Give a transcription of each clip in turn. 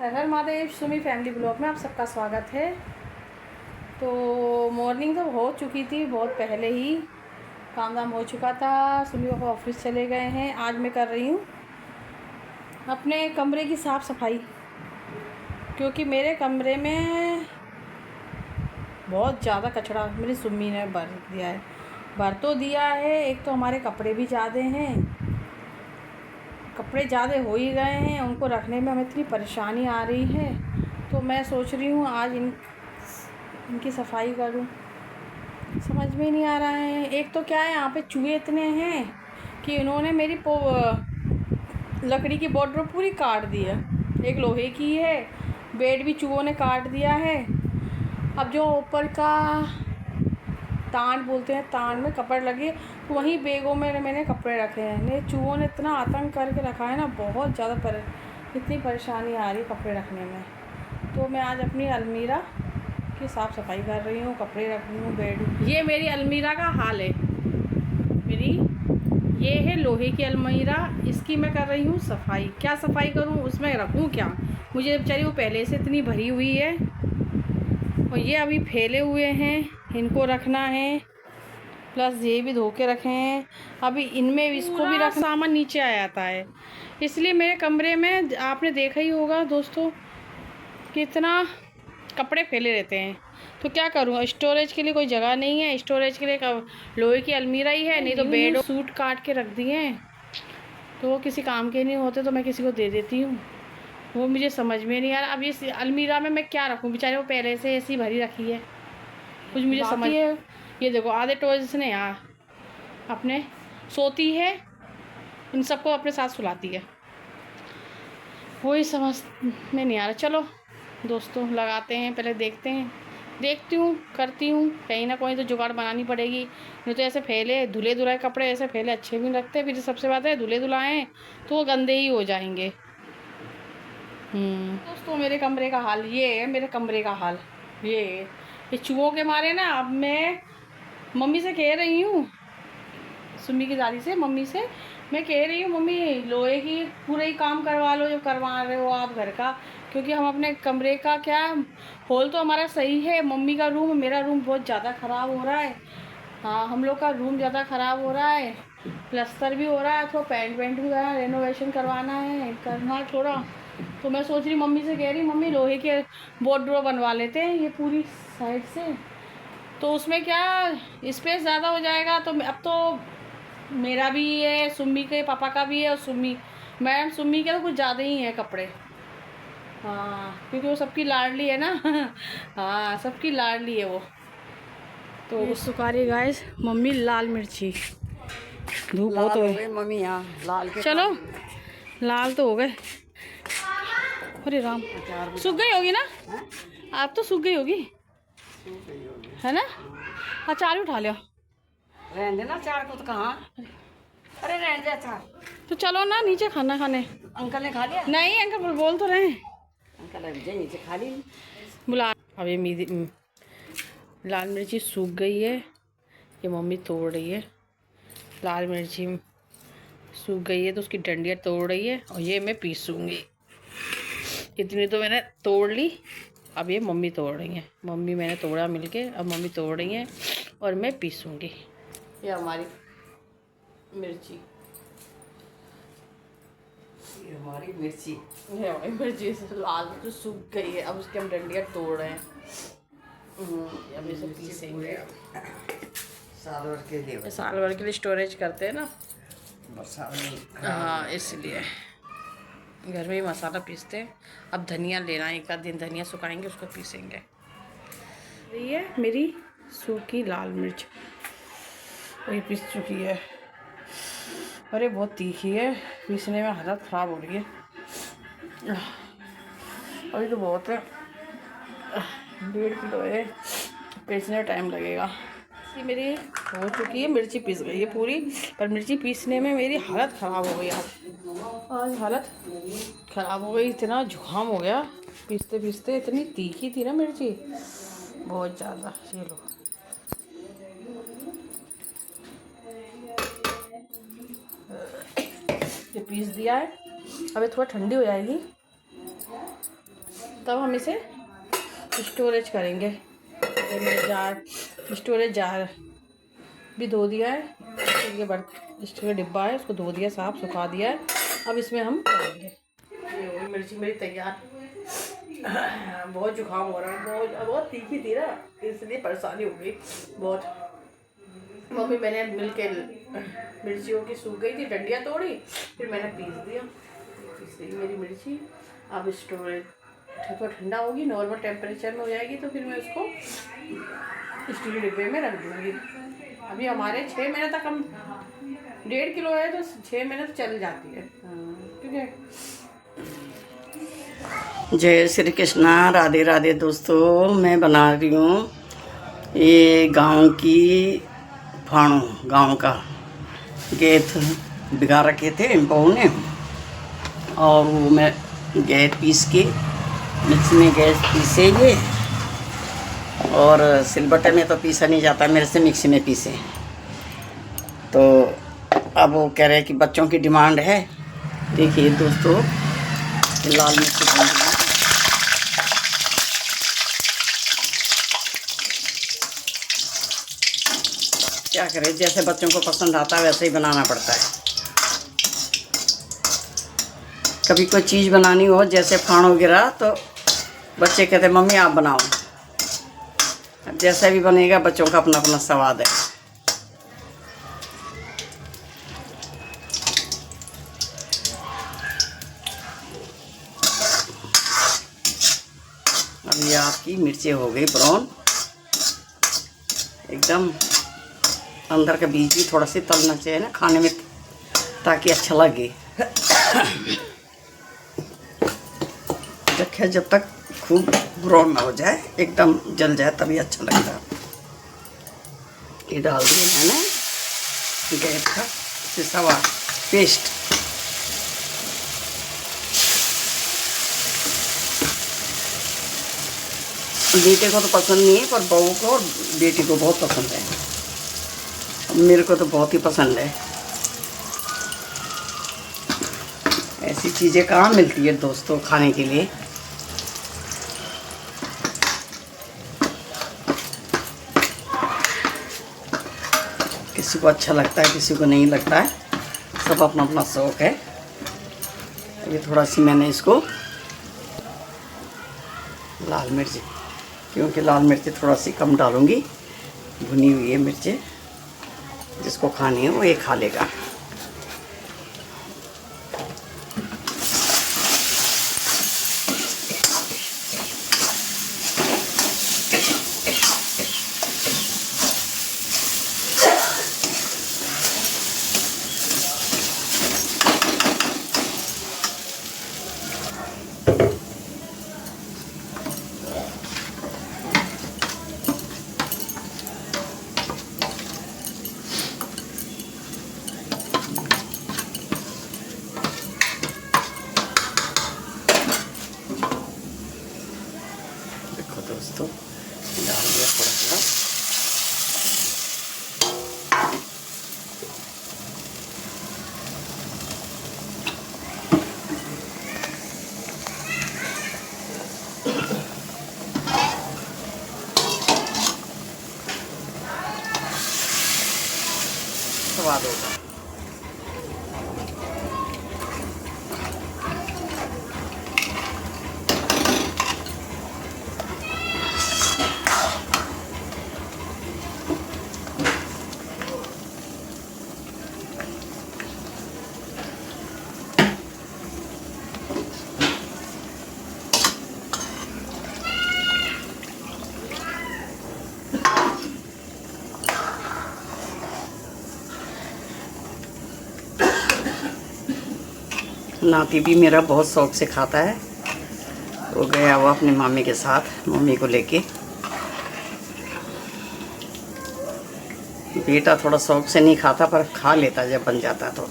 हर हर Mahadev. Sumi family blog में आप सबका स्वागत है। तो मॉर्निंग तो हो चुकी थी, बहुत पहले ही काम धाम हो चुका था। सुमी पापा ऑफिस चले गए हैं। आज मैं कर रही हूँ अपने कमरे की साफ़ सफाई, क्योंकि मेरे कमरे में बहुत ज़्यादा कचरा मेरी सुमी ने भर दिया है। भर तो दिया है, एक तो हमारे कपड़े भी ज़्यादा हैं, कपड़े ज़्यादा हो ही गए हैं, उनको रखने में हमें इतनी परेशानी आ रही है। तो मैं सोच रही हूँ आज इनकी सफाई करूँ। समझ में नहीं आ रहा है। एक तो क्या है, यहाँ पे चूहे इतने हैं कि इन्होंने मेरी लकड़ी की बॉर्डर पूरी काट दी है। एक लोहे की है, बेड भी चूहों ने काट दिया है। अब जो ऊपर का तान बोलते हैं, तान में कपड़े लगे, तो वहीं बैगों में मैंने कपड़े रखे हैं। नहीं, चूहों ने इतना आतंक करके रखा है ना, बहुत ज़्यादा इतनी परेशानी आ रही कपड़े रखने में। तो मैं आज अपनी अलमीरा की साफ़ सफाई कर रही हूँ, कपड़े रख रही हूँ, बेड। ये मेरी अलमीरा का हाल है। ये है लोहे की अलमीरा, इसकी मैं कर रही हूँ सफाई। क्या सफाई करूँ, उसमें रखूँ क्या? मुझे बेचारी वो पहले से इतनी भरी हुई है और ये अभी फैले हुए हैं, इनको रखना है। प्लस ये भी धो के रखे हैं। अभी इनमें इसको भी रखना, सामान नीचे आ जाता है। इसलिए मेरे कमरे में आपने देखा ही होगा दोस्तों, कितना कपड़े फैले रहते हैं। तो क्या करूँ, स्टोरेज के लिए कोई जगह नहीं है। स्टोरेज के लिए लोहे की अलमीरा ही है, नहीं तो बेड सूट काट के रख दिए हैं, तो वो किसी काम के नहीं होते, तो मैं किसी को दे देती हूँ। वो मुझे समझ में नहीं आ रहा अब इस अलमीरा में मैं क्या रखूँ। बेचारे वो पहले से ऐसी भरी रखी है, कुछ मुझे समझ है। ये देखो, आधे टॉयज ने यहाँ अपने सोती है, इन सबको अपने साथ सुलाती है। वही समझ में नहीं आ रहा। चलो दोस्तों, लगाते हैं, पहले देखती हूँ, करती हूँ। कहीं ना कहीं तो जुगाड़ बनानी पड़ेगी, नहीं तो ऐसे फैले धुले धुलाए कपड़े ऐसे फैले अच्छे भी नहीं लगते। फिर सबसे बात है, धुले धुलाएँ तो वो गंदे ही हो जाएंगे। दोस्तों, मेरे कमरे का हाल ये है। मेरे कमरे का हाल ये चूहों के मारे ना, अब मैं मम्मी से कह रही हूँ, सुम्मी की दादी से, मम्मी से मैं कह रही हूँ, मम्मी लोहे की पूरा ही काम करवा लो जो करवा रहे हो आप घर का, क्योंकि हम अपने कमरे का क्या, हॉल तो हमारा सही है, मम्मी का रूम, मेरा रूम बहुत ज़्यादा ख़राब हो रहा है। हाँ, हम लोग का रूम ज़्यादा ख़राब हो रहा है, प्लस्तर भी हो रहा है, थोड़ा पेंट भी करना, रेनोवेशन करवाना है, करना है थोड़ा। तो मैं सोच रही, मम्मी से कह रही, मम्मी लोहे के बॉर्डर बनवा लेते हैं ये पूरी साइड से, तो उसमें क्या स्पेस ज़्यादा हो जाएगा। तो अब तो मेरा भी है, सुम्मी के पापा का भी है, और सुम्मी के तो कुछ ज़्यादा ही है कपड़े। हाँ, क्योंकि वो सबकी लाडली है ना। हाँ, सबकी लाडली है वो। तो सुखारी गाइस, मम्मी लाल मिर्ची, धूप बहुत हो गई मम्मी, यहाँ लाल के चलो लाल तो हो गए। अरे राम, सूख गई होगी ना? आप तो सूख गई होगी, है ना? अचार भी उठा लिया। रहने देना अचार को, तो कहाँ। अरे रहने दे अचार। तो चलो ना नीचे खाना खाने। अंकल ने खा लिया? नहीं, अंकल बोल तो रहे हैं। अंकल अभी जाए नीचे खा ली बुला। अब ये लाल मिर्ची सूख गई है, ये मम्मी तोड़ रही है। लाल मिर्ची सूख गई है तो उसकी डंडियाँ तोड़ रही है, और ये मैं पीसूँगी। इतनी तो मैंने तोड़ ली, अब ये मम्मी तोड़ रही हैं। मम्मी मैंने तोड़ा मिलके, अब मम्मी तोड़ रही हैं और मैं पीसूँगी। ये हमारी मिर्ची, ये हमारी मिर्ची, ये हमारी मिर्ची लाल जो सूख गई है, अब उसके हम डंडियाँ तोड़ रहे हैं। अब इसे पीसेंगे। साल भर के लिए, साल भर के लिए स्टोरेज करते हैं ना, साल में। हाँ, इसलिए घर में ही मसाला पीसते हैं। अब धनिया लेना, एक आध दिन धनिया सुखाएंगे, उसको पीसेंगे। ये है मेरी सूखी लाल मिर्च, वही पीस चुकी है। अरे बहुत तीखी है, पीसने में हालत ख़राब हो रही है। अभी तो बहुत है, 1.5 किलो है, पीसने में टाइम लगेगा। ये मेरी हो चुकी है, मिर्ची पीस गई है पूरी, पर मिर्ची पीसने में मेरी हालत ख़राब हो गई। आज हालत ख़राब हो गई, इतना जुकाम हो गया पीसते पीसते। इतनी तीखी थी ना मिर्ची, बहुत ज़्यादा। ये लो, ये पीस दिया है। अब ये थोड़ा ठंडी हो जाएगी तब हम इसे स्टोरेज करेंगे। ये मेरे जार, स्टोरेज जार भी धो दिया है। ये स्टील का डिब्बा है, उसको धो दिया, साफ सुखा दिया है। अब इसमें हम करेंगे। ये वही मिर्ची मेरी तैयार। बहुत जुकाम हो रहा है, बहुत तीखी थी ना, इसलिए परेशानी हो गई बहुत। मम्मी मैंने मिल के मिर्चियों की सूख गई थी, डंडियाँ तोड़ी, फिर मैंने पीस दिया। पीस दी मेरी मिर्ची। अब स्टोरेज थोड़ा ठंडा होगी, नॉर्मल टेम्परेचर में हो जाएगी, तो फिर मैं उसको स्टील डिब्बे में रख दूँगी। अभी हमारे 6 महीने तक, हम 1.5 किलो है तो 6 महीने तो चल जाती है। ठीक है। जय श्री कृष्णा, राधे राधे दोस्तों। मैं बना रही हूँ ये गांव की फाणो, गांव का गेथ भिगा रखे थे बहू ने, और वो मैं गैस पीस के मिक्सी में गैस पीसेंगे, और सिलबट्टे में तो पीसा नहीं जाता मेरे से, मिक्सी में पीसे। तो अब वो कह रहे हैं कि बच्चों की डिमांड है। देखिए दोस्तों, लाल मिर्च क्या करें, जैसे बच्चों को पसंद आता है वैसे ही बनाना पड़ता है। कभी कोई चीज़ बनानी हो, जैसे फाणो गिरा, तो बच्चे कहते मम्मी आप बनाओ। अब जैसा भी बनेगा, बच्चों का अपना अपना स्वाद है। अब ये आपकी मिर्चें हो गई ब्राउन एकदम। अंदर का बीज भी थोड़ा सी तलना चाहिए ना खाने में, ताकि अच्छा लगे। रखा जब तक खूब ब्राउन ना हो जाए, एकदम जल जाए, तभी अच्छा लगता है। ये डाल दिया मैंने गैस का पिसा पेस्ट। बेटे को तो पसंद नहीं है, पर बहू को और बेटी को बहुत पसंद है। मेरे को तो बहुत ही पसंद है। ऐसी चीज़ें कहाँ मिलती है दोस्तों खाने के लिए। किसी को अच्छा लगता है, किसी को नहीं लगता है, सब अपना अपना शौक है। ये थोड़ा सी मैंने इसको लाल मिर्च, क्योंकि लाल मिर्च थोड़ा सी कम डालूंगी, भुनी हुई है मिर्चें, जिसको खानी है वो ये खा लेगा। दोस्तों डाल दिया थोड़ा सा। स्वाद होगा। नाती भी मेरा बहुत शौक से खाता है। वो गया हुआ अपनी मामी के साथ, मम्मी को लेके। बेटा थोड़ा शौक से नहीं खाता, पर खा लेता जब बन जाता तो।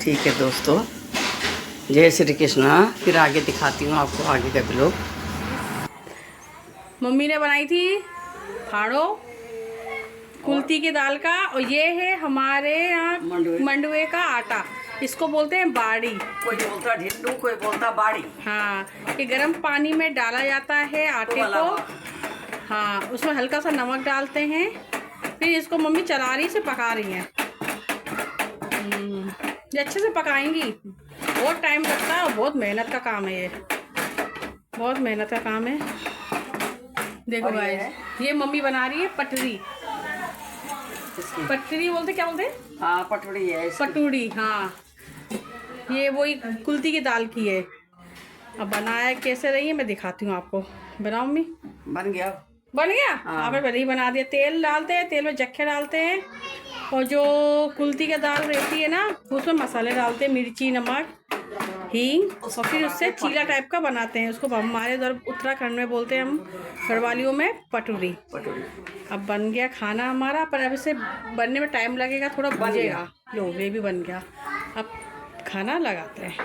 ठीक है दोस्तों, जय श्री कृष्णा। फिर आगे दिखाती हूँ आपको आगे का ब्लॉग। मम्मी ने बनाई थी फाड़ो कुल्ती की दाल का, और ये है हमारे यहाँ मंडुए का आटा। इसको बोलते हैं बाड़ी। कोई बोलता ढिल्लू, कोई बोलता बाड़ी। हाँ, ये गर्म पानी में डाला जाता है आटे को। हाँ, उसमें हल्का सा नमक डालते हैं, फिर इसको मम्मी चलारी से पका रही हैं। ये अच्छे से पकाएंगी, बहुत टाइम लगता है और बहुत मेहनत का काम है ये, बहुत मेहनत का काम है। देखो गाइस, ये मम्मी बना रही है पटरी। पटरी बोलते, क्या बोलते हैं? हाँ, पटड़ी है, पटूड़ी। हाँ, ये वही कुल्ती की दाल की है। अब बनाया कैसे रही है मैं दिखाती हूँ आपको। बनाओ मम्मी। बन गया। बन गया? हाँ। आपने पहले ही बना दिया। तेल डालते हैं, तेल में जख्खे डालते हैं, और जो कुल्ती की दाल रहती है ना उसमें मसाले डालते हैं, मिर्ची, नमक, हींग, और फिर उससे चीला टाइप का बनाते हैं। उसको हमारे उधर उत्तराखंड में बोलते हैं, हम गढ़वालियों में पटूरी। अब बन गया खाना हमारा, पर अब इसे बनने में टाइम लगेगा, थोड़ा भुजेगा। लो, ये भी बन गया। अब खाना लगाते हैं।